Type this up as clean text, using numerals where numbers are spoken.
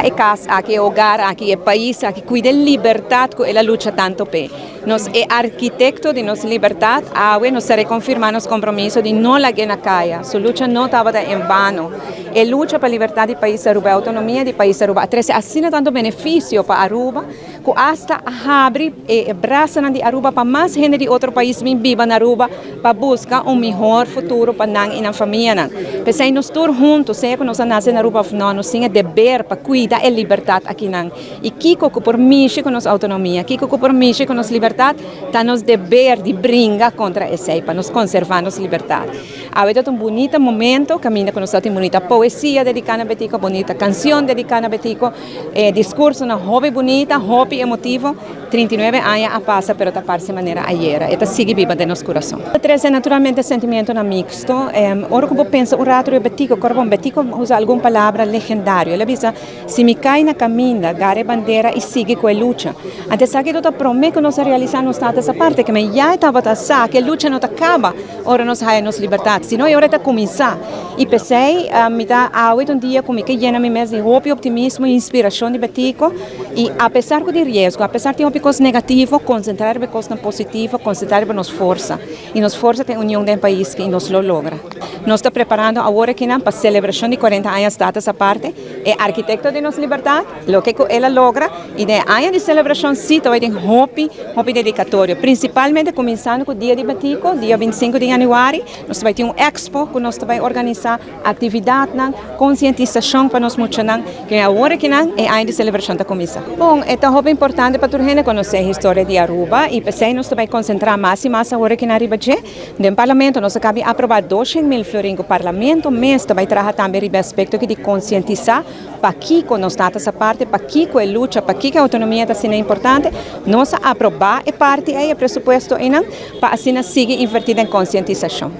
é casa, aqui é hogar, aqui é país, aqui cuida de liberdade que ela luta tanto pe. Nós é arquiteto de nossa liberdade, nós reconfirmamos o compromisso de não largar na caia. Sua luta não estava em vano. É luta para a liberdade do país Aruba, a autonomia do país Aruba. Assina tanto benefício para Aruba, que hasta abre e braça de Aruba para mais gente de outro país que viva na Aruba para buscar melhor futuro para nós e na família. Pensei nós todos juntos, sei que nós nascemos na Aruba, nós temos dever para cuidar da liberdade aqui. E Kiko que permite com nossa autonomia, Kiko que permite com nossa liberdade, está nos dever de brincar contra esse para nos conservar nossa liberdade. Há um bonito momento, caminha com nossa bonita poesia dedicada a Betico, bonita canção dedicada a Betico, discurso na hobby bonita, hobby emotivo, 39 anos a passa, pero da parte de maneira ayer. Esta sigue viva de nosso coração. Treze naturalmente sentimento na mixto. Ora que eu penso um rato de Betico, Betico usa alguma palavra legendária. Ele diz: se me cai na caminha, gare bandeira e sigue com a luta. Até sabe que eu prometo que nós realizamos essa parte, que me já estava a saber que a luta não acaba, ora nós ganhamos liberdade. Senão é hora de começar. E pensei, me dá um dia comigo que llena me mês de hope, optimismo e inspiração de Betico. E apesar de risco, apesar de coisas negativas, concentrar em coisas positivas, concentrar em nossa força. E nossa força tem união do país que nos lo logra. Nós estamos preparando agora aqui para a celebração de 40 anos data essa parte. É arquiteto de nossa liberdade, o que ela logra. E de anos de celebração, sim, também tem hope dedicatório. Principalmente começando com o dia de Betico, dia 25 de janeiro. Nós vamos ter expo que nós vamos organizar atividade, conscientização para nós muitos, que agora aqui é ano de celebração da comissão. Bom, é tão importante para todos conhecer a história de Aruba e pensei nós vamos concentrar mais e mais agora aqui na Ribaché. No parlamento nós acabamos de aprovar 200.000 florins no parlamento, mas vai trazer também o aspecto de conscientizar para que nós estamos essa parte, para que a luta, para que a autonomia está sendo importante, nós aprovar a parte aí, o pressuposto, para assim seguir invertida em conscientização.